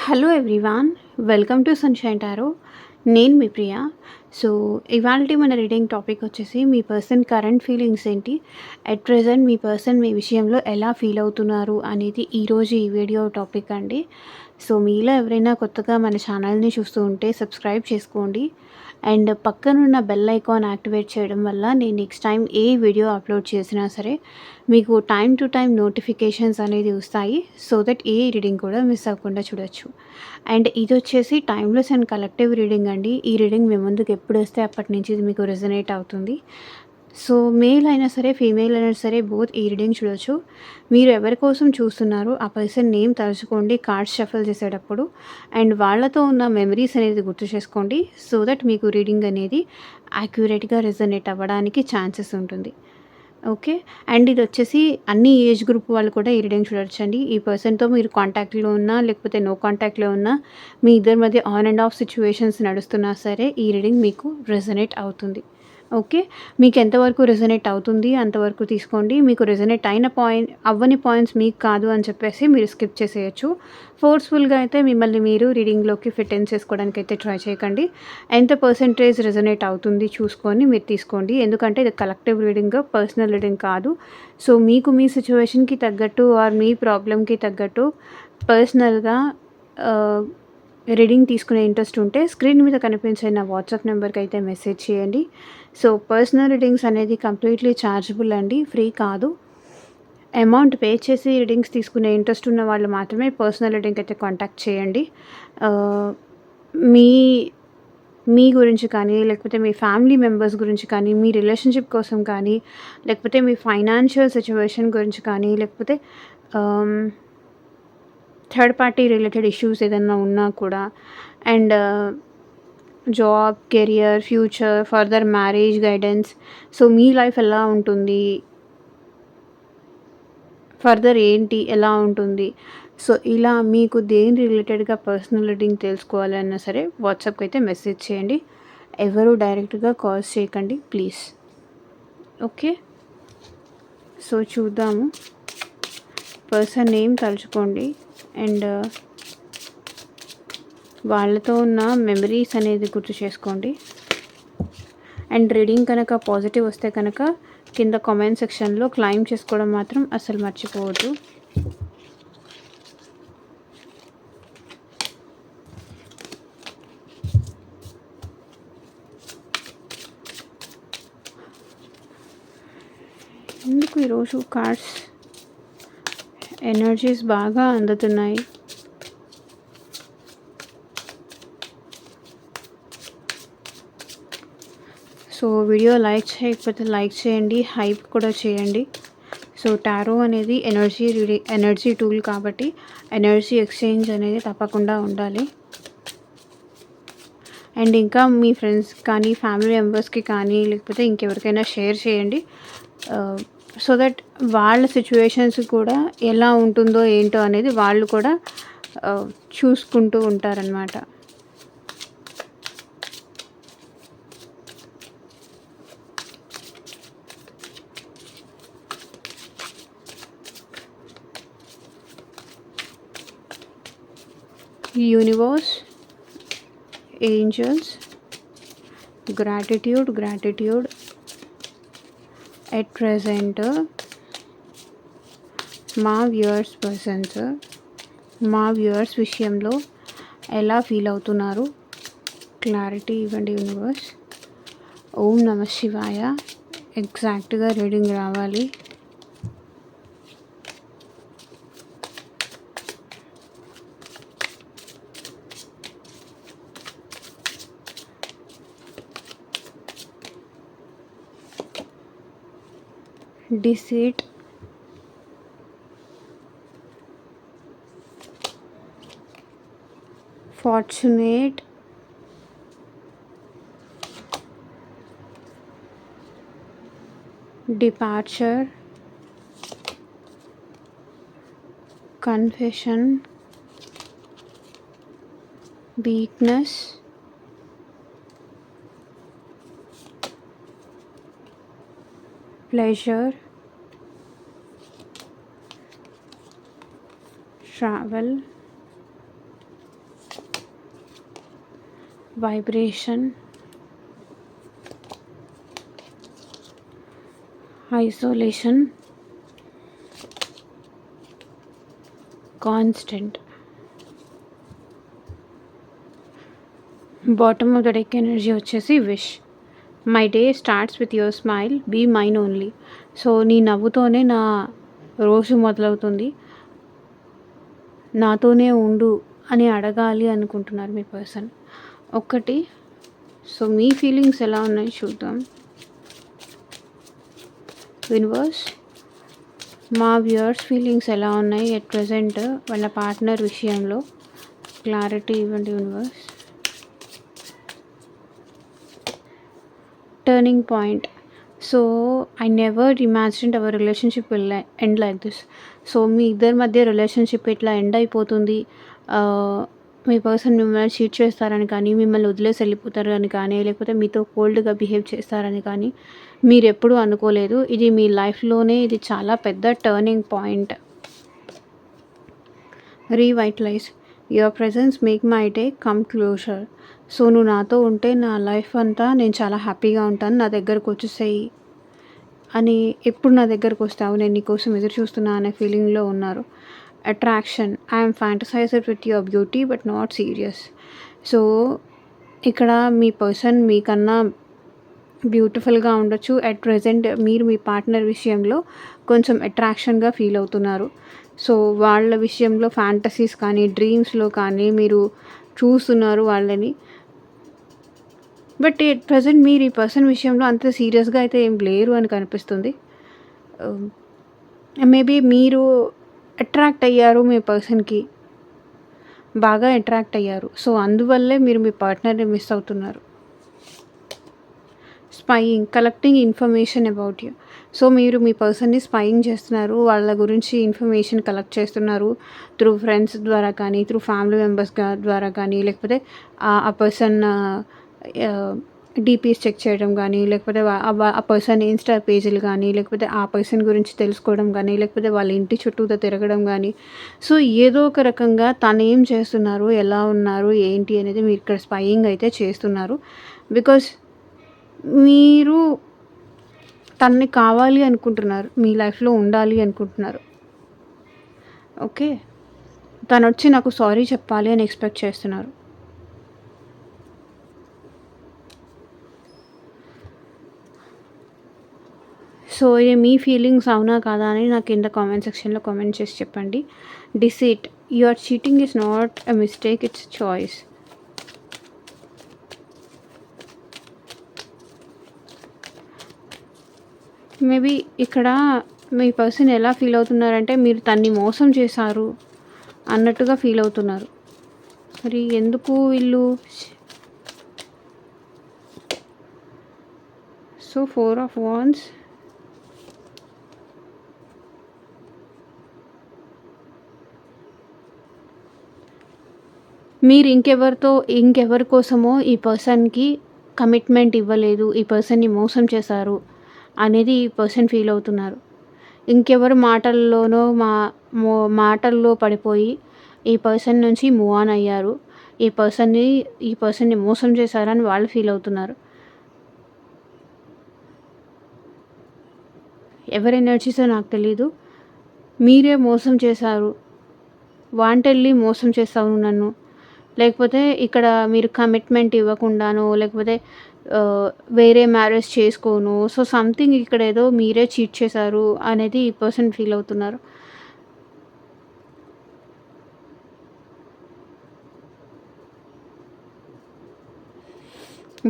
Hello everyone, welcome to sunshine tarot. నేను మీ ప్రియ. So, ఇవాల్టి మన రీడింగ్ టాపిక్ వచ్చేసి మీ పర్సన్ కరెంట్ ఫీలింగ్స్ ఏంటి? అట్ ప్రెజెంట్ మీ పర్సన్ మీ విషయంలో ఎలా ఫీల్ అవుతున్నారు అనేది ఈరోజు ఈ వీడియో టాపిక్ అండి. సో, మీలో ఎవరైనా కొత్తగా మన ఛానల్‌ని చూస్తూ ఉంటే సబ్స్క్రైబ్ చేసుకోండి. అండ్ పక్కనున్న బెల్ ఐకాన్ యాక్టివేట్ చేయడం వల్ల నేను నెక్స్ట్ టైం ఏ వీడియో అప్లోడ్ చేసినా సరే మీకు టైం టు టైం నోటిఫికేషన్స్ అనేది వస్తాయి. సో దట్ ఏ రీడింగ్ కూడా మిస్ అవ్వకుండా చూడొచ్చు. అండ్ ఇది వచ్చేసి టైమ్లెస్ అండ్ కలెక్టివ్ రీడింగ్ అండి. ఈ రీడింగ్ మీ ముందుకు ఎప్పుడు వస్తే అప్పటి నుంచి ఇది మీకు రెజొనేట్ అవుతుంది. సో మేల్ అయినా సరే, ఫీమేల్ అయినా సరే బోత్ ఈ రీడింగ్ చూడొచ్చు. మీరు ఎవరి కోసం చూస్తున్నారు ఆ పర్సన్ నేమ్ తలుచుకోండి కార్డ్స్ షఫల్ చేసేటప్పుడు. అండ్ వాళ్ళతో ఉన్న మెమరీస్ అనేది గుర్తు చేసుకోండి. సో దట్ మీకు రీడింగ్ అనేది యాక్యురేట్గా రెజొనేట్ అవ్వడానికి ఛాన్సెస్ ఉంటుంది. ఓకే. అండ్ ఇది వచ్చేసి అన్ని ఏజ్ గ్రూప్ వాళ్ళు కూడా ఈ రీడింగ్ చూడొచ్చండి. ఈ పర్సన్‌తో మీరు కాంటాక్ట్‌లో ఉన్నా, లేకపోతే నో కాంటాక్ట్‌లో ఉన్నా, మీ ఇద్దరి మధ్య ఆన్ అండ్ ఆఫ్ సిట్యుయేషన్స్ నడుస్తున్నా సరే ఈ రీడింగ్ మీకు రెజొనేట్ అవుతుంది. ఓకే. మీకు ఎంతవరకు రెజొనేట్ అవుతుంది అంతవరకు తీసుకోండి. మీకు రెజొనేట్ అయిన అవ్వని పాయింట్స్ మీకు కాదు అని చెప్పేసి మీరు స్కిప్ చేసేయొచ్చు. ఫోర్స్‌ఫుల్‌గా అయితే మిమ్మల్ని మీరు రీడింగ్‌లోకి ఫిట్ ఇన్ చేసుకోవడానికి అయితే ట్రై చేయకండి. ఎంత పర్సెంటేజ్ రెజొనేట్ అవుతుంది చూసుకొని మీరు తీసుకోండి. ఎందుకంటే ఇది కలెక్టివ్ రీడింగ్, పర్సనల్ రీడింగ్ కాదు. సో మీకు మీ సిట్యుయేషన్‌కి తగ్గట్టు ఆర్ మీ ప్రాబ్లమ్‌కి తగ్గట్టు పర్సనల్‌గా రీడింగ్ తీసుకునే ఇంట్రెస్ట్ ఉంటే స్క్రీన్ మీద కనిపించే నా వాట్సాప్ నెంబర్కి అయితే మెసేజ్ చేయండి. సో పర్సనల్ రీడింగ్స్ అనేది కంప్లీట్లీ ఛార్జబుల్ అండి, ఫ్రీ కాదు. అమౌంట్ పే చేసి రీడింగ్స్ తీసుకునే ఇంట్రెస్ట్ ఉన్న వాళ్ళు మాత్రమే పర్సనల్ రీడింగ్ అయితే కాంటాక్ట్ చేయండి. మీ మీ గురించి కానీ, లేకపోతే మీ ఫ్యామిలీ మెంబర్స్ గురించి కానీ, మీ రిలేషన్షిప్ కోసం కానీ, లేకపోతే మీ ఫైనాన్షియల్ సిచ్యువేషన్ గురించి కానీ, లేకపోతే థర్డ్ పార్టీ రిలేటెడ్ ఇష్యూస్ ఏదన్నా ఉన్నా కూడా, and job, career, future, further marriage guidance, so me life ఎలా ఉంటుంది, ఫర్దర్ ఏంటి, ఎలా ఉంటుంది, సో ఇలా మీకు దేని రిలేటెడ్గా పర్సనల్ రీడింగ్ తెలుసుకోవాలన్నా సరే వాట్సాప్కి అయితే మెసేజ్ చేయండి. ఎవరు డైరెక్ట్గా కాల్స్ చేయకండి ప్లీజ్. ఓకే. సో చూద్దాము. పర్సన్ నేమ్ తలుచుకోండి అండ్ వాళ్ళతో ఉన్న మెమరీస్ అనేది గుర్తు చేసుకోండి. అండ్ రీడింగ్ కనుక పాజిటివ్ వస్తే కనుక కింద కామెంట్ సెక్షన్లో క్లైమ్ చేసుకోవడం మాత్రం అస్సలు మర్చిపోవద్దు. ఎందుకు ఈరోజు కార్డ్స్ ఎనర్జీస్ బాగా అందుతున్నాయి. సో వీడియో లైక్ చేయకపోతే లైక్ చేయండి, హైప్ కూడా చేయండి. సో టారో అనేది ఎనర్జీ టూల్ కాబట్టి ఎనర్జీ ఎక్స్చేంజ్ అనేది తప్పకుండా ఉండాలి. అండ్ ఇంకా మీ ఫ్రెండ్స్ కానీ, ఫ్యామిలీ మెంబర్స్కి కానీ, లేకపోతే ఇంకెవరికైనా షేర్ చేయండి. సో దట్ వాళ్ళ సిచ్యువేషన్స్ కూడా ఎలా ఉంటుందో ఏంటో అనేది వాళ్ళు కూడా చూసుకుంటూ ఉంటారనమాట. Universe, angels, gratitude at present మా వ్యూవర్స్ విషయంలో ఎలా ఫీల్ అవుతున్నారు క్లారిటీ ఇవ్వండి యూనివర్స్. ఓం నమః శివాయ. ఎగ్జాక్ట్గా రీడింగ్ రావాలి. deceit, fortunate, departure, confession, weakness, pleasure, travel, vibration, isolation, constant. Bottom of the deck energy వచ్చేసి wish. My day starts with your smile, be mine only. So నీ నవ్వుతోనే నా రోజు మొదలవుతుంది, నాతోనే ఉండు అని అడగాలి అనుకుంటున్నారు మీ పర్సన్. ఒకటి. సో మీ ఫీలింగ్స్ ఎలా ఉన్నాయి చూద్దాం. యూనివర్స్, మా వ్యూయర్స్ ఫీలింగ్స్ ఎలా ఉన్నాయి ఎట్ ప్రజెంట్ వాళ్ళ పార్ట్నర్ విషయంలో, క్లారిటీ ఇవ్వండి universe. Turning point. So I never imagined our relationship will end like this. So మీ ఇద్దరి మధ్య రిలేషన్షిప్ ఇట్లా ఎండ్ అయిపోతుంది, మీ పర్సన్ మిమ్మల్ని చీట్ చేస్తారని కానీ, మిమ్మల్ని వదిలేసి వెళ్ళిపోతారని కానీ, లేకపోతే మీతో కోల్డ్గా బిహేవ్ చేస్తారని కానీ మీరు ఎప్పుడూ అనుకోలేదు. ఇది మీ లైఫ్లోనే ఇది చాలా పెద్ద turning point. Revitalize. Your presence make my day come closer. So నువ్వు నాతో ఉంటే నా లైఫ్ అంతా నేను చాలా హ్యాపీగా ఉంటాను, నా దగ్గరకు వచ్చేసేయి అని, ఎప్పుడు నా దగ్గరకు వస్తావు, నేను నీకోసం ఎదురు చూస్తున్నా అనే ఫీలింగ్లో ఉన్నారు. Attraction. I'm fantasized with your beauty but not serious. So ఇక్కడ మీ పర్సన్ మీకన్నా బ్యూటిఫుల్గా ఉండొచ్చు. అట్ ప్రజెంట్ మీరు మీ పార్ట్నర్ విషయంలో కొంచెం అట్రాక్షన్గా ఫీల్ అవుతున్నారు. సో వాళ్ళ విషయంలో ఫ్యాంటసీస్ కానీ డ్రీమ్స్లో కానీ మీరు చూస్తున్నారు వాళ్ళని. బట్ ఎట్ ప్రజెంట్ మీరు ఈ పర్సన్ విషయంలో అంత సీరియస్గా అయితే ఏం లేరు అని కనిపిస్తుంది. మేబీ మీరు అట్రాక్ట్ అయ్యారు, మీ పర్సన్కి బాగా అట్రాక్ట్ అయ్యారు. సో అందువల్లే మీరు మీ పార్ట్నర్ని మిస్ అవుతున్నారు. Spying. Collecting information about you. So మీరు మీ పర్సన్ని స్పైయింగ్ చేస్తున్నారు, వాళ్ళ గురించి ఇన్ఫర్మేషన్ కలెక్ట్ చేస్తున్నారు త్రూ ఫ్రెండ్స్ ద్వారా కానీ, త్రూ ఫ్యామిలీ మెంబర్స్ ద్వారా కానీ, లేకపోతే ఆ పర్సన్ డీపీస్ చెక్ చేయడం కానీ, లేకపోతే ఆ పర్సన్ ఇన్స్టా పేజీలు కానీ, లేకపోతే ఆ పర్సన్ గురించి తెలుసుకోవడం కానీ, లేకపోతే వాళ్ళ ఇంటి చుట్టూతో తిరగడం కానీ. సో ఏదో ఒక రకంగా తను ఏం చేస్తున్నారు, ఎలా ఉన్నారు, ఏంటి అనేది మీరు ఇక్కడ స్పైయింగ్ అయితే చేస్తున్నారు. బికాస్ మీరు తనని కావాలి అనుకుంటున్నారు, మీ లైఫ్లో ఉండాలి అనుకుంటున్నారు. ఓకే, తను వచ్చి నాకు సారీ చెప్పాలి అని ఎక్స్పెక్ట్ చేస్తున్నారు. సో ఇది మీ ఫీలింగ్స్ అవునా కాదా అని నాకు కింద కామెంట్ సెక్షన్లో కామెంట్ చేసి చెప్పండి. Deceit. Your cheating is not a mistake, it's choice. Maybe ఇక్కడ మీ పర్సన్ ఎలా ఫీల్ అవుతున్నారంటే మీరు తన్ని మోసం చేశారు అన్నట్టుగా ఫీల్ అవుతున్నారు. మరి ఎందుకు వీళ్ళు? So 4 of Wands. మీరు ఇంకెవరి కోసమో ఈ పర్సన్కి కమిట్మెంట్ ఇవ్వలేదు, ఈ పర్సన్ని మోసం చేశారు అనేది ఈ పర్సన్ ఫీల్ అవుతున్నారు. ఇంకెవరు మాటల్లోనో మాటల్లో పడిపోయి ఈ పర్సన్ నుంచి మూవ్ ఆన్ అయ్యారు, ఈ పర్సన్ని మోసం చేశారని వాళ్ళు ఫీల్ అవుతున్నారు. ఎవరి ఎనర్జీసో నాకు తెలీదు. మీరే మోసం చేశారు, వాంటెళ్ళి మోసం చేస్తావు నన్ను, లేకపోతే ఇక్కడ మీరు కమిట్మెంట్ ఇవ్వకుండానో, లేకపోతే వేరే మ్యారేజ్ చేసుకోను, సో సంథింగ్ ఇక్కడ ఏదో మీరే చీట్ చేశారు అనేది ఈ పర్సన్ ఫీల్ అవుతున్నారు.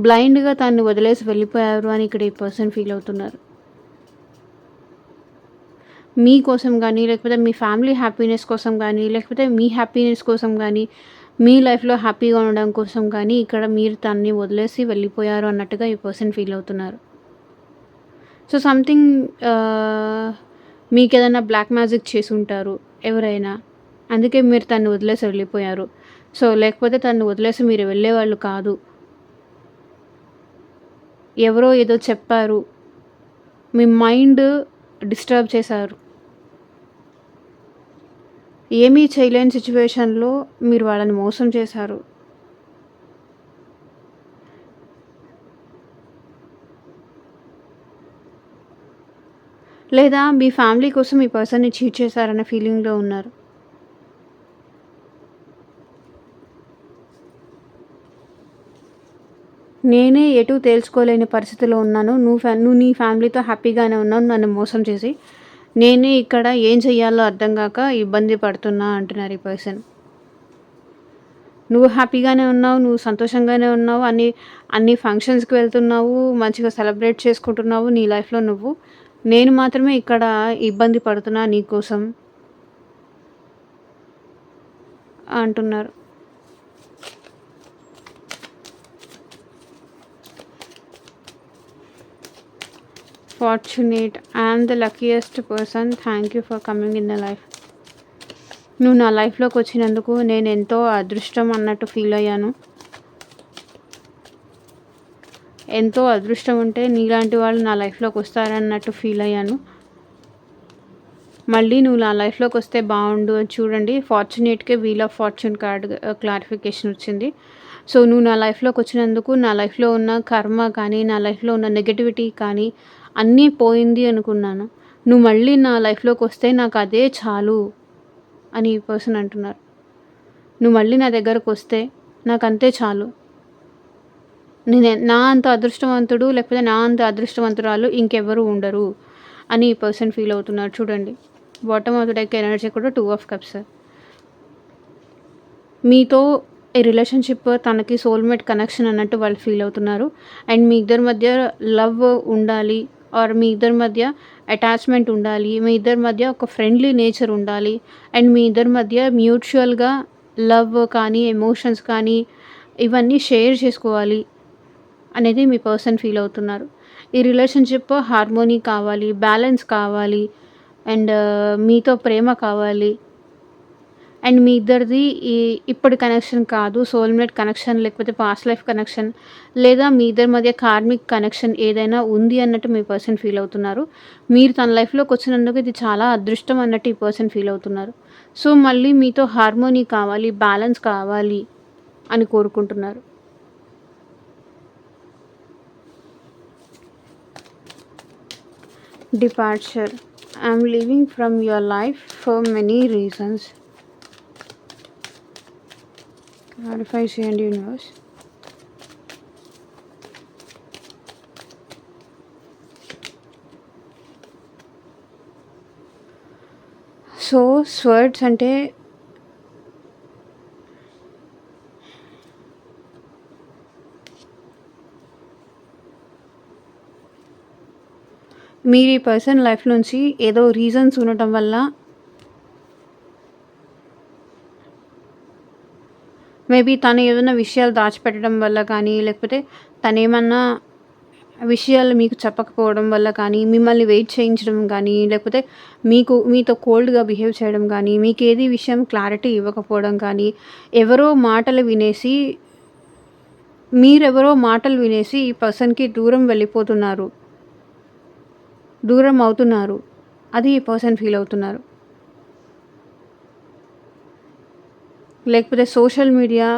బ్లైండ్గా తను వదిలేసి వెళ్ళిపోయారు అని ఇక్కడ ఈ పర్సన్ ఫీల్ అవుతున్నారు. మీకోసం కానీ, లేకపోతే మీ ఫ్యామిలీ హ్యాపీనెస్ కోసం కానీ, లేకపోతే మీ హ్యాపీనెస్ కోసం కానీ, మీ లైఫ్లో హ్యాపీగా ఉండడం కోసం కానీ ఇక్కడ మీరు తన్ని వదిలేసి వెళ్ళిపోయారు అన్నట్టుగా ఈ పర్సన్ ఫీల్ అవుతున్నారు. సో సంథింగ్ మీకు ఏదైనా బ్లాక్ మ్యాజిక్ చేసి ఉంటారు ఎవరైనా, అందుకే మీరు తన్ని వదిలేసి వెళ్ళిపోయారు. సో లేకపోతే తన్ని వదిలేసి మీరు వెళ్ళేవాళ్ళు కాదు. ఎవరో ఏదో చెప్పారు, మీ మైండ్ డిస్టర్బ్ చేశారు. ఏమీ చేయలేని సిచ్యువేషన్లో మీరు వాళ్ళని మోసం చేశారు. లేదా మీ ఫ్యామిలీ కోసం ఈ పర్సన్‌ని చీట్ చేశారన్న ఫీలింగ్‌లో ఉన్నారు. నేనే ఎటూ తేల్చుకోలేని పరిస్థితిలో ఉన్నాను. నువ్వు నీ ఫ్యామిలీతో హ్యాపీగానే ఉన్నావు నన్ను మోసం చేసి. నేనే ఇక్కడ ఏం చెయ్యాలో అర్థం గాక ఇబ్బంది పడుతున్నా అంటున్నారు ఈ పర్సన్. నువ్వు హ్యాపీగానే ఉన్నావు. నువ్వు సంతోషంగానే ఉన్నావు. అన్ని ఫంక్షన్స్‌కి వెళ్తున్నావు. మంచిగా సెలబ్రేట్ చేసుకుంటున్నావు నీ లైఫ్‌లో నువ్వు. నేను మాత్రమే ఇక్కడ ఇబ్బంది పడుతున్నా నీ కోసం అంటున్నారు. Fortunate I am the luckiest person. Thank you for coming in the life. నువ్వు నా లైఫ్‌లోకి వచ్చినందుకు నేను ఎంతో అదృష్టం అన్నట్టు ఫీల్ అయ్యాను. ఎంతో అదృష్టం ఉంటే నీలాంటి వాళ్ళు నా లైఫ్‌లోకి వస్తారన్నట్టు ఫీల్ అయ్యాను. మళ్ళీ నువ్వు నా లైఫ్‌లోకి వస్తే బాగుండు అని చూడండి. ఫార్చునేట్‌కే wheel of fortune card clarification వచ్చింది. సో నువ్వు నా లైఫ్‌లోకి వచ్చినందుకు నా లైఫ్‌లో ఉన్న కర్మ కానీ, నా లైఫ్‌లో ఉన్న నెగటివిటీ కానీ అన్నీ పోయింది అనుకున్నాను. నువ్వు మళ్ళీ నా లైఫ్‌లోకి వస్తే నాకు అదే చాలు అని ఈ పర్సన్ అంటున్నారు. నువ్వు మళ్ళీ నా దగ్గరకు వస్తే నాకు అంతే చాలు. నా అంత అదృష్టవంతుడు లేకపోతే నా అంత అదృష్టవంతురాలు ఇంకెవ్వరు ఉండరు అని ఈ పర్సన్ ఫీల్ అవుతున్నారు. చూడండి bottom of the deck energy కూడా 2 ఆఫ్ కప్స్. మీతో ఈ రిలేషన్షిప్ తనకి సోల్మేట్ కనెక్షన్ అన్నట్టు వాళ్ళు ఫీల్ అవుతున్నారు. అండ్ మీ ఇద్దరి మధ్య లవ్ ఉండాలి ఆర్ మీ ఇద్దరి మధ్య అటాచ్మెంట్ ఉండాలి. మీ ఇద్దరి మధ్య ఒక ఫ్రెండ్లీ నేచర్ ఉండాలి. అండ్ మీ ఇద్దరి మధ్య మ్యూచువల్గా లవ్ కానీ ఎమోషన్స్ కానీ ఇవన్నీ షేర్ చేసుకోవాలి అనేది మీ పర్సన్ ఫీల్ అవుతున్నారు. ఈ రిలేషన్షిప్ హార్మోనీ కావాలి, బ్యాలెన్స్ కావాలి అండ్ మీతో ప్రేమ కావాలి. అండ్ మీ ఇద్దరిది ఇప్పటి కనెక్షన్ కాదు, సోల్మేట్ కనెక్షన్ లేకపోతే పాస్ట్ లైఫ్ కనెక్షన్ లేదా మీ ఇద్దరి మధ్య కార్మిక్ కనెక్షన్ ఏదైనా ఉంది అన్నట్టు మీ పర్సన్ ఫీల్ అవుతున్నారు. మీరు తన లైఫ్‌లోకి వచ్చినందుకు ఇది చాలా అదృష్టం అన్నట్టు ఈ పర్సన్ ఫీల్ అవుతున్నారు. సో మళ్ళీ మీతో హార్మోనీ కావాలి, బ్యాలెన్స్ కావాలి అని కోరుకుంటున్నారు. Departure. I'm leaving from your life for many reasons. Clarify and universe. So swords అంటే మీరు ఈ పర్సన్ లైఫ్ నుంచి ఏదో రీజన్స్ ఉండటం వల్ల మేబీ తను ఏదైనా విషయాలు దాచిపెట్టడం వల్ల కానీ లేకపోతే తనేమన్నా విషయాలు మీకు చెప్పకపోవడం వల్ల కానీ మిమ్మల్ని వెయిట్ చేయించడం కానీ లేకపోతే మీతో కోల్డ్గా బిహేవ్ చేయడం కానీ మీకు ఏది విషయం క్లారిటీ ఇవ్వకపోవడం కానీ మీరెవరో మాటలు వినేసి ఈ పర్సన్కి దూరం అవుతున్నారు. అది ఈ పర్సన్ ఫీల్ అవుతున్నారు. లేకపోతే సోషల్ మీడియా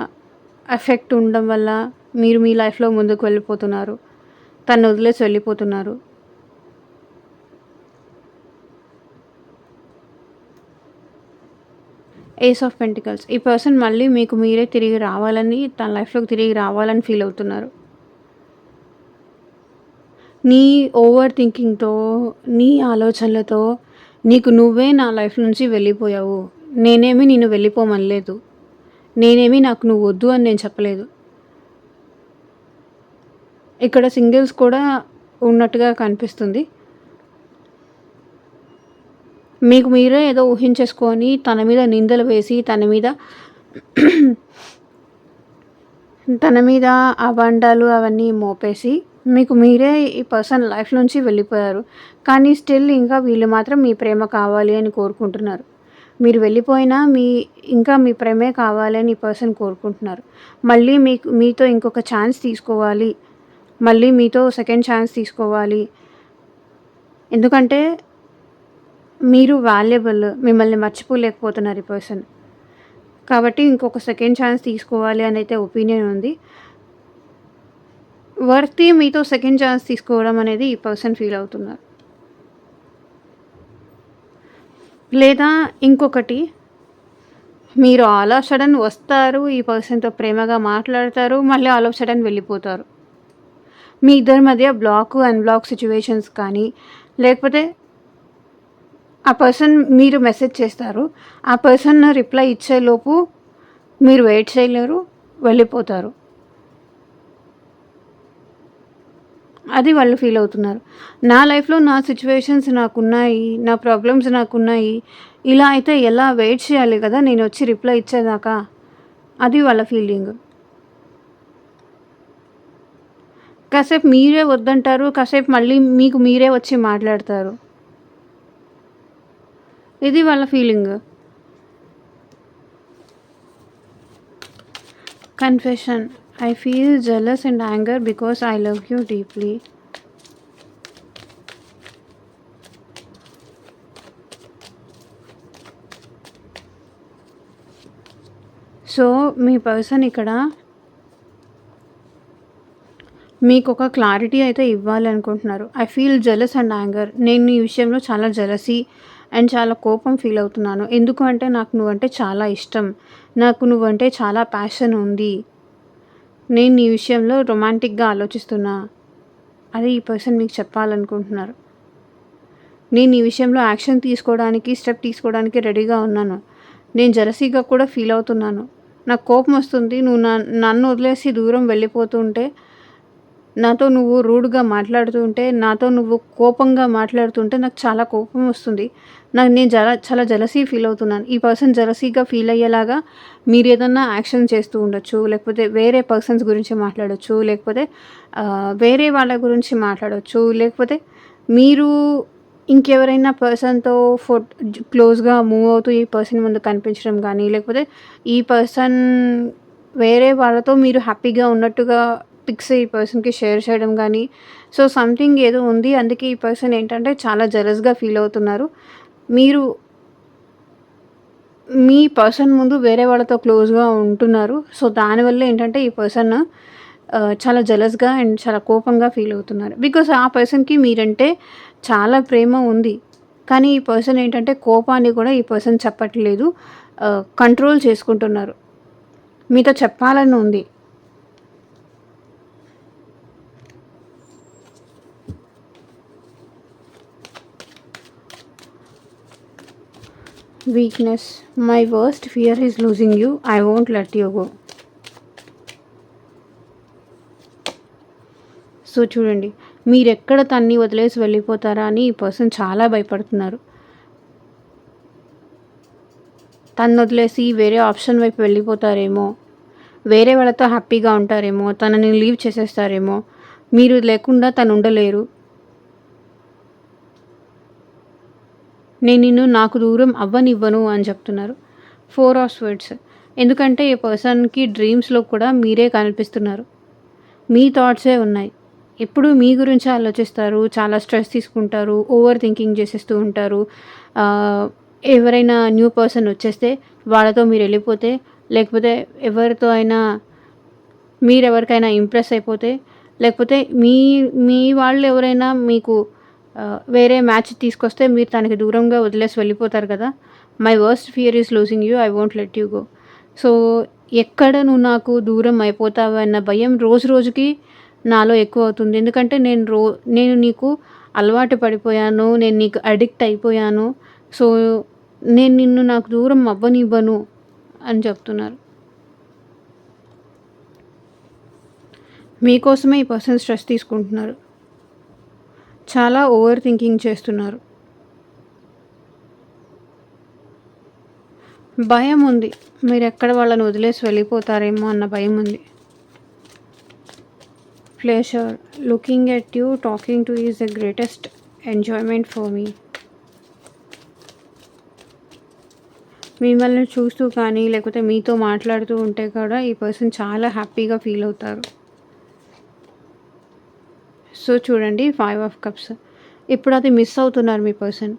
ఎఫెక్ట్ ఉండడం వల్ల మీరు మీ లైఫ్లో ముందుకు వెళ్ళిపోతున్నారు. తను వదిలేసి వెళ్ళిపోతున్నారు. Ace of pentacles. ఈ పర్సన్ మళ్ళీ మీకు మీరే తిరిగి రావాలని తన లైఫ్లోకి తిరిగి రావాలని ఫీల్ అవుతున్నారు. నీ ఓవర్ థింకింగ్‌తో, నీ ఆలోచనలతో నీకు నువ్వే నా లైఫ్ నుంచి వెళ్ళిపోయావు. నేనేమి నిన్ను వెళ్ళిపోమనలేదు. నేనేమి నాకు నువ్వు వద్దు అని నేను చెప్పలేదు. ఇక్కడ సింగిల్స్ కూడా ఉన్నట్టుగా కనిపిస్తుంది. మీకు మీరే ఏదో ఊహించేసుకొని తన మీద నిందలు వేసి తన మీద అబండాలు అవన్నీ మోపేసి మీకు మీరే ఈ పర్సన్ లైఫ్ నుంచి వెళ్ళిపోయారు. కానీ స్టిల్ ఇంకా వీళ్ళు మాత్రం మీ ప్రేమ కావాలి అని కోరుకుంటున్నారు. మీరు వెళ్ళిపోయినా ఇంకా మీ ప్రేమే కావాలి అని ఈ పర్సన్ కోరుకుంటున్నారు. మళ్ళీ మీతో ఇంకొక ఛాన్స్ తీసుకోవాలి. మళ్ళీ మీతో సెకండ్ ఛాన్స్ తీసుకోవాలి. ఎందుకంటే మీరు వాల్యుబుల్. మిమ్మల్ని మర్చిపోలేకపోతున్నారు ఈ పర్సన్. కాబట్టి ఇంకొక సెకండ్ ఛాన్స్ తీసుకోవాలి అని అయితే ఒపీనియన్ ఉంది. వర్తి మీతో సెకండ్ ఛాన్స్ తీసుకోవడం అనేది ఈ పర్సన్ ఫీల్ అవుతున్నారు. లేదా ఇంకొకటి, మీరు ఆల్ ఆఫ్ సడన్ వస్తారు, ఈ పర్సన్‌తో ప్రేమగా మాట్లాడతారు, మళ్ళీ ఆల్ ఆఫ్ సడన్ వెళ్ళిపోతారు. మీ ఇద్దరి మధ్య బ్లాక్, అన్‌బ్లాక్ సిట్యుయేషన్స్ కానీ, లేకపోతే ఆ పర్సన్ మీరు మెసేజ్ చేస్తారు. ఆ పర్సన్ రిప్లై ఇచ్చేలోపు మీరు వెయిట్ చేయలేరు, వెళ్ళిపోతారు. అది వాళ్ళు ఫీల్ అవుతున్నారు. నా లైఫ్‌లో నా సిట్యుయేషన్స్ నాకున్నాయి, నా ప్రాబ్లమ్స్ నాకున్నాయి. ఇలా అయితే ఎలా వెయిట్ చేయాలి కదా నేనొచ్చి రిప్లై ఇచ్చేదాకా. అది వాళ్ళ ఫీలింగ్. కాసేపు మీరే వద్దంటారు, కాసేపు మళ్ళీ మీకు మీరే వచ్చి మాట్లాడతారు. ఇది వాళ్ళ feeling. Confession. I feel jealous and anger because I love you deeply. So మీ పర్సన్ ఇక్కడ మీకొక క్లారిటీ అయితే ఇవ్వాలనుకుంటున్నారు. I feel jealous and anger. నేను ఈ విషయంలో చాలా జెలసీ అండ్ చాలా కోపం ఫీల్ అవుతున్నాను. ఎందుకు అంటే నాకు నువ్వంటే చాలా ఇష్టం. నాకు నువ్వంటే చాలా ప్యాషన్ ఉంది. నేను ఈ విషయంలో రొమాంటిక్‌గా ఆలోచిస్తున్నా. అది ఈ పర్సన్ మీకు చెప్పాలనుకుంటున్నారు. నేను ఈ విషయంలో యాక్షన్ తీసుకోవడానికి, స్టెప్ తీసుకోవడానికి రెడీగా ఉన్నాను. నేను జెలసీగా కూడా ఫీల్ అవుతున్నాను. నాకు కోపం వస్తుంది. నువ్వు నన్ను వదిలేసి దూరం వెళ్ళిపోతుంటే, నాతో నువ్వు రూడ్‌గా మాట్లాడుతుంటే, నాతో నువ్వు కోపంగా మాట్లాడుతుంటే నాకు చాలా కోపం వస్తుంది. నేను చాలా జెలసీ ఫీల్ అవుతున్నాను. ఈ పర్సన్ జెలసీగా ఫీల్ అయ్యేలాగా మీరేదన్నా యాక్షన్ చేస్తూ ఉండొచ్చు. లేకపోతే వేరే పర్సన్స్ గురించి మాట్లాడొచ్చు. లేకపోతే వేరే వాళ్ళ గురించి మాట్లాడొచ్చు. లేకపోతే మీరు ఇంకెవరైనా పర్సన్‌తో క్లోజ్‌గా మూవ్ అవుతూ ఈ పర్సన్ ముందు కనిపించడం గానీ, లేకపోతే ఈ పర్సన్ వేరే వాళ్ళతో మీరు హ్యాపీగా ఉన్నట్టుగా పిక్స్ ఈ పర్సన్‌కి షేర్ చేయడం గానీ, సో సంథింగ్ ఏదో ఉంది. అందుకే ఈ పర్సన్ ఏంటంటే చాలా జెలస్‌గా ఫీల్ అవుతున్నారు. మీరు మీ పర్సన్ ముందు వేరే వాళ్ళతో క్లోజ్‌గా ఉంటున్నారు. సో దానివల్ల ఏంటంటే ఈ పర్సన్ చాలా జెలస్‌గా అండ్ చాలా కోపంగా ఫీల్ అవుతున్నారు. బికాజ్ ఆ పర్సన్‌కి మీరంటే చాలా ప్రేమ ఉంది. కానీ ఈ పర్సన్ ఏంటంటే కోపాన్ని కూడా ఈ పర్సన్ చెప్పట్లేదు. కంట్రోల్ చేసుకుంటున్నారు. మీతో చెప్పాలని ఉంది. Weakness. My worst fear is losing you. I won't let you go. So చూడండి, మీరెక్కడ తన్ని వదిలేసి వెళ్ళిపోతారా అని ఈ పర్సన్ చాలా భయపడుతున్నారు. తన్నొదిలేసి వేరే ఆప్షన్ వైపు వెళ్ళిపోతారేమో, వేరే వాళ్ళతో హ్యాపీగా ఉంటారేమో, తనని లీవ్ చేసేస్తారేమో, మీరు లేకుండా తను ఉండలేరు. నేను నిన్ను నాకు దూరం అవ్వనివ్వను అని చెప్తున్నారు. 4 ఆఫ్ స్వర్డ్స్. ఎందుకంటే ఈ పర్సన్‌కి డ్రీమ్స్‌లో కూడా మీరే కనిపిస్తున్నారు. మీ థాట్సే ఉన్నాయి. ఎప్పుడు మీ గురించే ఆలోచిస్తారు. చాలా స్ట్రెస్ తీసుకుంటారు. ఓవర్ థింకింగ్ చేసేస్తూ ఉంటారు. ఎవరైనా న్యూ పర్సన్ వచ్చేస్తే వాళ్ళతో మీరు వెళ్ళిపోతే, లేకపోతే ఎవరితో అయినా మీరెవరికైనా ఇంప్రెస్ అయిపోతే, లేకపోతే మీ మీ వాళ్ళు ఎవరైనా మీకు వేరే మ్యాచ్ తీసుకొస్తే మీరు తనకి దూరంగా వదిలేసి వెళ్ళిపోతారు కదా. My worst fear is losing you. I won't let you go. So ఎక్కడ నువ్వు నాకు దూరం అయిపోతావు అన్న భయం రోజు రోజుకి నాలో ఎక్కువ అవుతుంది. ఎందుకంటే నేను నీకు అలవాటు పడిపోయాను. నేను నీకు అడిక్ట్ అయిపోయాను. సో నేను నిన్ను నాకు దూరం అవ్వనివ్వను అని చెప్తున్నారు. మీకోసమే ఈ పర్సన్ స్ట్రెస్ తీసుకుంటున్నారు. చాలా ఓవర్ థింకింగ్ చేస్తున్నారు. భయం ఉంది. మీరెక్కడ వాళ్ళని వదిలేసి వెళ్ళిపోతారేమో అన్న భయం ఉంది. Pleasure. Looking at you, talking to is the greatest enjoyment for me. మిమ్మల్ని చూస్తూ కానీ, లేకపోతే మీతో మాట్లాడుతూ ఉంటే కూడా ఈ పర్సన్ చాలా హ్యాపీగా ఫీల్ అవుతారు. సో చూడండి, 5 ఆఫ్ కప్స్. ఇప్పుడు అది మిస్ అవుతున్నారు మీ పర్సన్.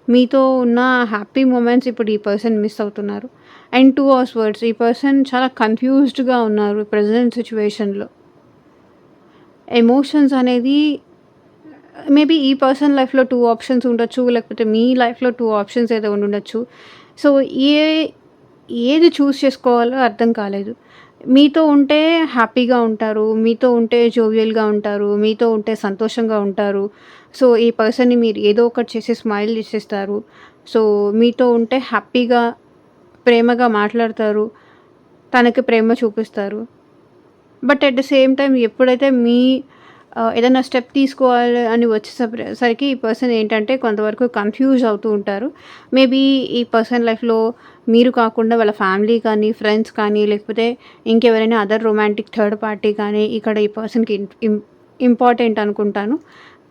మీతో ఉన్న హ్యాపీ మూమెంట్స్ ఇప్పుడు ఈ పర్సన్ మిస్ అవుతున్నారు. And 2 of swords. ఈ పర్సన్ చాలా కన్ఫ్యూజ్డ్‌గా ఉన్నారు ప్రెజెంట్ సిట్యుయేషన్‌లో. ఎమోషన్స్ అనేది మేబీ ఈ పర్సన్ లైఫ్‌లో 2 ఆప్షన్స్ ఉండొచ్చు. లేకపోతే మీ లైఫ్‌లో 2 ఆప్షన్స్ ఏదో ఉండుండొచ్చు. సో, ఏ ఏది చూజ్ చేసుకోవాలో అర్థం కాలేదు. మీతో ఉంటే హ్యాపీగా ఉంటారు. మీతో ఉంటే జోవియల్‌గా ఉంటారు. మీతో ఉంటే సంతోషంగా ఉంటారు. సో, ఈ పర్సన్‌ని మీరు ఏదో ఒకటి చేసి స్మైల్ చేసేస్తారు. సో, మీతో ఉంటే హ్యాపీగా, ప్రేమగా మాట్లాడతారు. తనకి ప్రేమ చూపిస్తారు. But at the same time ఎప్పుడైతే ఏదైనా స్టెప్ తీసుకోవాలి అని వచ్చేసరికి ఈ పర్సన్ ఏంటంటే కొంతవరకు కన్‌ఫ్యూజ్ అవుతూ ఉంటారు. మేబీ ఈ పర్సన్ లైఫ్‌లో మీరు కాకుండా వాళ్ళ ఫ్యామిలీ కానీ, ఫ్రెండ్స్ కానీ, లేకపోతే ఇంకెవరైనా అదర్ రొమాంటిక్ థర్డ్ పార్టీ కానీ ఇక్కడ ఈ పర్సన్‌కి ఇంపార్టెంట్ అనుకుంటాను.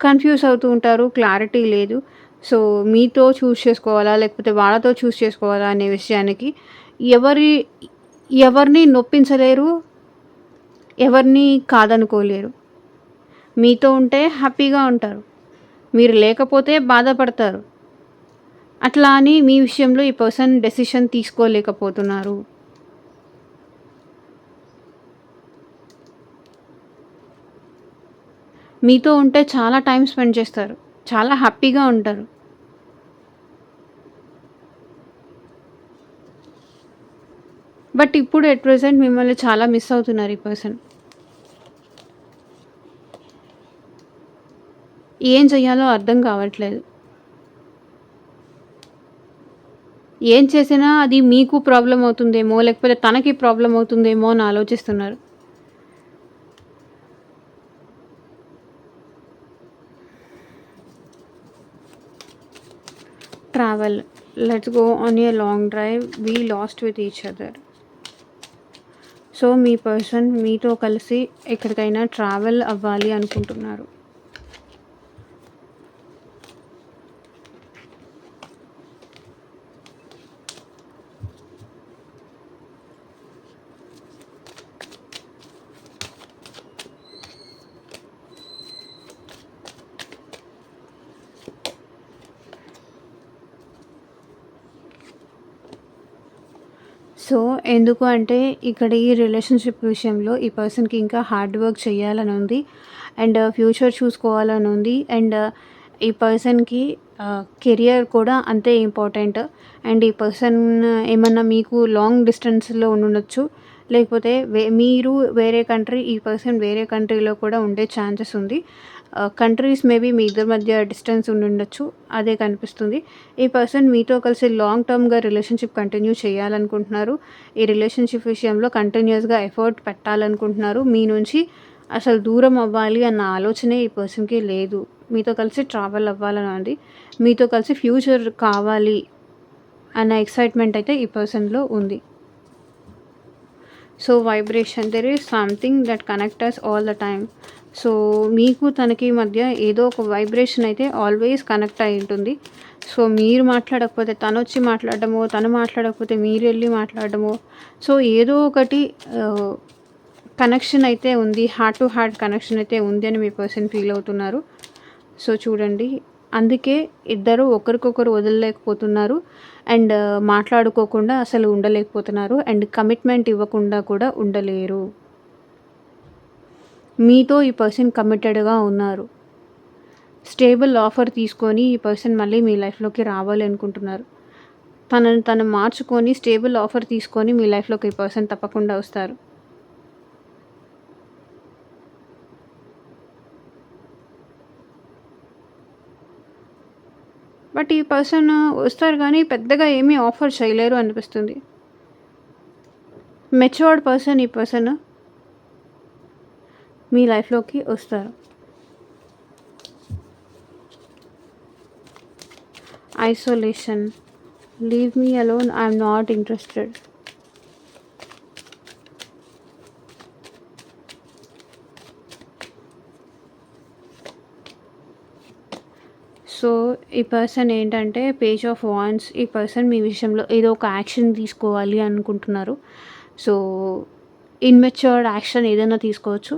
కన్‌ఫ్యూజ్ అవుతూ ఉంటారు. క్లారిటీ లేదు. సో, మీతో చూజ్ చేసుకోవాలా? లేకపోతే వాళ్ళతో చూజ్ చేసుకోవాలా? అనే విషయానికి ఎవరి ఎవరిని నొప్పించలేరు. ఎవరిని కాదనుకోలేరు. మీతో ఉంటే హ్యాపీగా ఉంటారు. మీరు లేకపోతే బాధపడతారు. అట్లా అని మీ విషయంలో ఈ పర్సన్ డెసిషన్ తీసుకోలేకపోతున్నారు. మీతో ఉంటే చాలా టైమ్ స్పెండ్ చేస్తారు. చాలా హ్యాపీగా ఉంటారు. బట్ ఇప్పుడు ఎట్ ప్రెజెంట్ మిమ్మల్ని చాలా మిస్ అవుతున్నారు ఈ పర్సన్. ఏం చెయ్యాలో అర్థం కావట్లేదు. ఏం చేసినా అది మీకు ప్రాబ్లమ్ అవుతుందేమో, లేకపోతే తనకి ప్రాబ్లమ్ అవుతుందేమో అని ఆలోచిస్తున్నారు. Travel. Let's go on a long drive. We last with each other. So, మీ పర్సన్ మీతో కలిసి ఎక్కడికైనా ట్రావెల్ అవ్వాలి అనుకుంటున్నారు. సో, ఎందుకు అంటే ఇక్కడ ఈ రిలేషన్‌షిప్ విషయంలో ఈ పర్సన్‌కి ఇంకా హార్డ్ వర్క్ చేయాలని ఉంది. అండ్ ఫ్యూచర్ చూసుకోవాలని ఉంది. అండ్ ఈ పర్సన్‌కి కెరియర్ కూడా అంతే ఇంపార్టెంట్. అండ్ ఈ పర్సన్ ఏమన్నా మీకు లాంగ్ డిస్టెన్స్‌లో ఉండుండొచ్చు. లేకపోతే మీరు వేరే కంట్రీ, ఈ పర్సన్ వేరే కంట్రీలో కూడా ఉండే ఛాన్సెస్ ఉంది. కంట్రీస్ మేబీ మీ ఇద్దరి మధ్య డిస్టెన్స్ ఉండుండొచ్చు. అదే కనిపిస్తుంది. ఈ పర్సన్ మీతో కలిసి లాంగ్ టర్మ్‌గా రిలేషన్‌షిప్ కంటిన్యూ చేయాలనుకుంటున్నారు. ఈ రిలేషన్‌షిప్ విషయంలో కంటిన్యూయస్‌గా ఎఫర్ట్ పెట్టాలనుకుంటున్నారు. మీ నుంచి అసలు దూరం అవ్వాలి అన్న ఆలోచనే ఈ పర్సన్‌కి లేదు. మీతో కలిసి ట్రావెల్ అవ్వాలని ఉంది. మీతో కలిసి ఫ్యూచర్ కావాలి అన్న ఎక్సైట్‌మెంట్ అయితే ఈ పర్సన్‌లో ఉంది. So, vibration there is something that connect us all the time. So, మీకు తనకి మధ్య ఏదో ఒక వైబ్రేషన్ అయితే ఆల్వేస్ కనెక్ట్ అయి ఉంటుంది. సో, మీరు మాట్లాడకపోతే తనొచ్చి మాట్లాడడమో, తను మాట్లాడకపోతే మీరెళ్ళి మాట్లాడడమో, సో, ఏదో ఒకటి కనెక్షన్ అయితే ఉంది. హార్ట్ టు హార్ట్ కనెక్షన్ అయితే ఉంది అని మీ పర్సన్ ఫీల్ అవుతున్నారు. సో, చూడండి, అందుకే ఇద్దరు ఒకరికొకరు వదలలేకపోతున్నారు. అండ్ మాట్లాడుకోకుండా అసలు ఉండలేకపోతున్నారు. అండ్ కమిట్మెంట్ ఇవ్వకుండా కూడా ఉండలేరు. మీతో ఈ పర్సన్ కమిటెడ్‌గా ఉన్నారు. స్టేబుల్ ఆఫర్ తీసుకొని ఈ పర్సన్ మళ్ళీ మీ లైఫ్‌లోకి రావాలి అనుకుంటున్నారు. తనని తను మార్చుకొని స్టేబుల్ ఆఫర్ తీసుకొని మీ లైఫ్‌లోకి ఈ పర్సన్ తప్పకుండా వస్తారు. బట్ ఈ పర్సన్ వస్తారు గానీ పెద్దగా ఏమీ ఆఫర్ చేయలేరు అనిపిస్తుంది. మెచ్యూర్డ్ పర్సన్ ఈ పర్సన్ మీ లైఫ్‌లోకి వస్తారు. Isolation. Leave me alone, I am not interested. So, ఈ పర్సన్ ఏంటంటే పేజ్ ఆఫ్ వాండ్స్. ఈ పర్సన్ మీ విషయంలో ఏదో ఒక యాక్షన్ తీసుకోవాలి అనుకుంటున్నారు. సో, ఇమ్మెచ్యూర్డ్ యాక్షన్ ఏదైనా తీసుకోవచ్చు.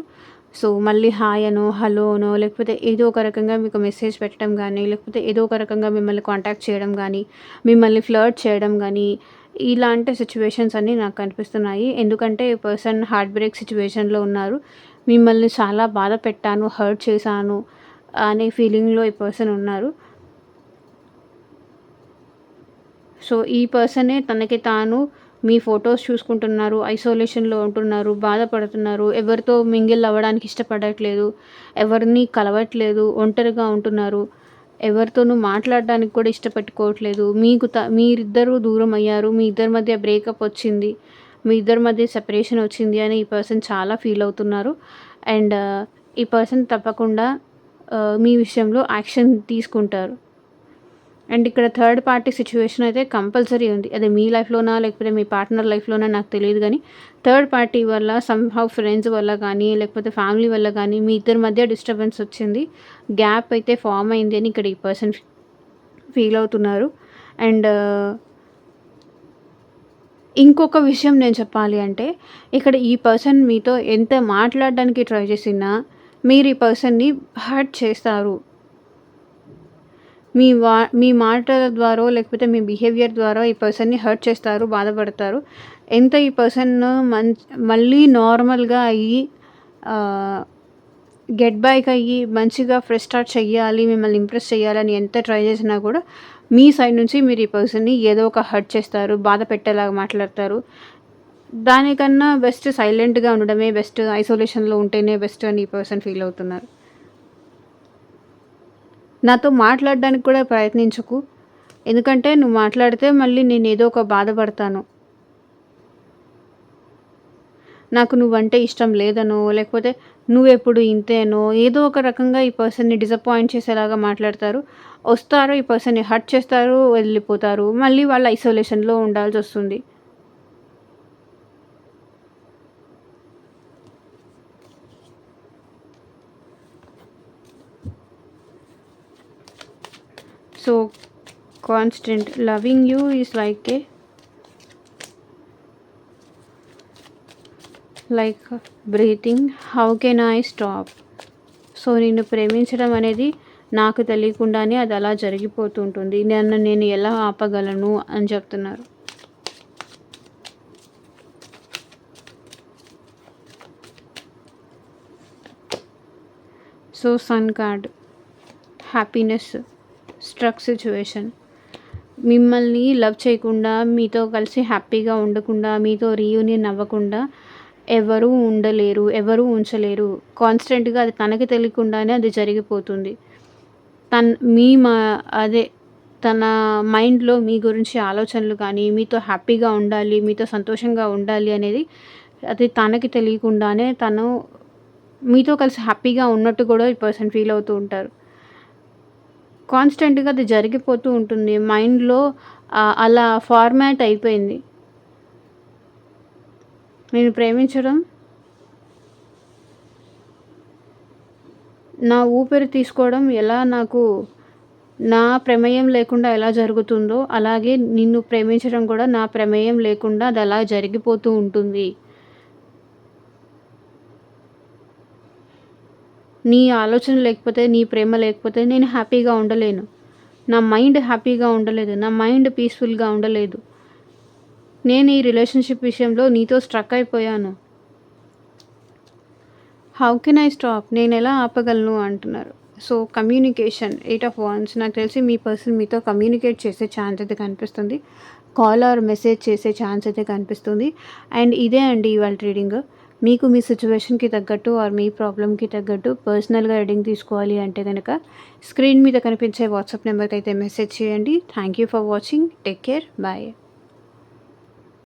సో, మళ్ళీ హాయ్ అనో, హలో అనో, లేకపోతే ఏదో ఒక రకంగా మీకు మెసేజ్ పెట్టడం గానీ, లేకపోతే ఏదో ఒక రకంగా మిమ్మల్ని కాంటాక్ట్ చేయడం గానీ, మిమ్మల్ని ఫ్లర్ట్ చేయడం గానీ, ఇలాంటి సిట్యుయేషన్స్ అన్నీ నాకు కనిపిస్తున్నాయి. ఎందుకంటే ఈ పర్సన్ హార్ట్ బ్రేక్ సిట్యుయేషన్‌లో ఉన్నారు. మిమ్మల్ని చాలా బాధ పెట్టాను, హర్ట్ చేశాను, అనే ఫీలింగ్‌లో ఈ పర్సన్ ఉన్నారు. సో, ఈ పర్సనే తనకి తాను మీ ఫోటోస్ చూసుకుంటున్నారు, ఐసోలేషన్‌లో ఉంటున్నారు, బాధపడుతున్నారు, ఎవరితో మింగిల్ అవ్వడానికి ఇష్టపడట్లేదు, ఎవరిని కలవట్లేదు, ఒంటరిగా ఉంటున్నారు, ఎవరితోనూ మాట్లాడడానికి కూడా ఇష్టపెట్టుకోవట్లేదు. మీరిద్దరూ దూరం అయ్యారు, మీ ఇద్దరి మధ్య బ్రేకప్ వచ్చింది, మీ ఇద్దరి మధ్య సెపరేషన్ వచ్చింది అని ఈ పర్సన్ చాలా ఫీల్ అవుతున్నారు. అండ్ ఈ పర్సన్ తప్పకుండా మీ విషయంలో యాక్షన్ తీసుకుంటారు. అండ్ ఇక్కడ థర్డ్ పార్టీ సిట్యుయేషన్ అయితే కంపల్సరీ ఉంది. అది మీ లైఫ్‌లోనా లేకపోతే మీ పార్ట్నర్ లైఫ్‌లోనా నాకు తెలీదు గానీ, థర్డ్ పార్టీ వల్ల సమ్‌హౌ ఫ్రెండ్స్ వల్ల గానీ, లేకపోతే ఫ్యామిలీ వల్ల గానీ, మీ ఇద్దరి మధ్య డిస్టర్బెన్స్ వచ్చింది. గ్యాప్ అయితే ఫార్మ్ అయింది అని ఇక్కడ ఈ పర్సన్ ఫీల్ అవుతున్నారు. అండ్ ఇంకొక విషయం నేను చెప్పాలి అంటే, ఇక్కడ ఈ పర్సన్ మీతో ఎంత మాట్లాడడానికి ట్రై చేసినా, మీరు ఈ పర్సన్‌ని హర్ట్ చేస్తారు. మీ మాటల ద్వారో లేకపోతే మీ బిహేవియర్ ద్వారా ఈ పర్సన్‌ని హర్ట్ చేస్తారు, బాధపడతారు. ఎంత ఈ పర్సన్ మళ్ళీ నార్మల్‌గా అయ్యి గెట్ బ్యాక్ అయ్యి మంచిగా ఫ్రెష్ స్టార్ట్ చెయ్యాలి, మిమ్మల్ని ఇంప్రెస్ చేయాలని ఎంత ట్రై చేసినా కూడా మీ సైడ్ నుంచి మీరు ఈ పర్సన్‌ని ఏదో ఒక హర్ట్ చేస్తారు, బాధ పెట్టేలాగా మాట్లాడతారు. దానికన్నా బెస్ట్ సైలెంట్‌గా ఉండడమే బెస్ట్, ఐసోలేషన్‌లో ఉంటేనే బెస్ట్ అని ఈ పర్సన్ ఫీల్ అవుతున్నారు. నాతో మాట్లాడడానికి కూడా ప్రయత్నించకు. ఎందుకంటే నువ్వు మాట్లాడితే మళ్ళీ నేనేదో ఒక బాధపడతాను. నాకు నువ్వంటే ఇష్టం లేదనో, లేకపోతే నువ్వెప్పుడు ఇంతేనో, ఏదో ఒక రకంగా ఈ పర్సన్‌ని డిసప్పాయింట్ చేసేలాగా మాట్లాడతారు. వస్తారు, ఈ పర్సన్‌ని హర్ట్ చేస్తారు, వెళ్ళిపోతారు. మళ్ళీ వాళ్ళు ఐసోలేషన్‌లో ఉండాల్సొస్తుంది. So, constant loving you is like breathing, how can I stop? So, నిన్ను ప్రేమించడం అనేది నాకు తెలియకుండానే అది అలా జరిగిపోతూ ఉంటుంది. నన్ను నేను ఎలా ఆపగలను అని చెప్తున్నారు. So, sun card, happiness, struck situation. మిమ్మల్ని లవ్ చేయకుండా, మీతో కలిసి హ్యాపీగా ఉండకుండా, మీతో రీయూనియన్ అవ్వకుండా ఎవరూ ఉండలేరు, ఎవరూ ఉంచలేరు. కాన్స్టెంట్‌గా అది తనకి తెలియకుండానే అది జరిగిపోతుంది. అదే తన మైండ్‌లో మీ గురించి ఆలోచనలు కానీ, మీతో హ్యాపీగా ఉండాలి, మీతో సంతోషంగా ఉండాలి అనేది అది తనకి తెలియకుండానే తను మీతో కలిసి హ్యాపీగా ఉన్నట్టు కూడా ఈ పర్సన్ ఫీల్ అవుతూ ఉంటారు. కాన్స్టెంట్‌గా అది జరిగిపోతూ ఉంటుంది. మైండ్‌లో అలా ఫార్మాట్ అయిపోయింది. నేను ప్రేమించడం నా ఊపిరి తీసుకోవడం ఎలా నా ప్రమేయం లేకుండా ఎలా జరుగుతుందో, అలాగే నిన్ను ప్రేమించడం కూడా నా ప్రమేయం లేకుండా అది అలా జరిగిపోతూ ఉంటుంది. నీ ఆలోచన లేకపోతే, నీ ప్రేమ లేకపోతే నేను హ్యాపీగా ఉండలేను. నా మైండ్ హ్యాపీగా ఉండలేదు. నా మైండ్ పీస్‌ఫుల్‌గా ఉండలేదు. నేను ఈ రిలేషన్‌షిప్ విషయంలో నీతో స్ట్రక్ అయిపోయాను. How can I stop? నేనెలా ఆపగలను అంటున్నారు. So, communication, 8 of wands. నాకు తెలిసి మీ పర్సన్ మీతో కమ్యూనికేట్ చేసే ఛాన్స్ అయితే కనిపిస్తుంది. కాల్ ఆర్ మెసేజ్ చేసే ఛాన్స్ అయితే కనిపిస్తుంది. అండ్ ఇదే అండి ఇవాళ రీడింగ్. మీకు మీ సిచ్యువేషన్‌కి తగ్గట్టు ఆర్ మీ ప్రాబ్లమ్‌కి తగ్గట్టు పర్సనల్‌గా రీడింగ్ తీసుకోవాలి అంటే గనక స్క్రీన్ మీద కనిపించే వాట్సాప్ నెంబర్‌కి అయితే మెసేజ్ చేయండి. Thank you for watching. Take care. Bye.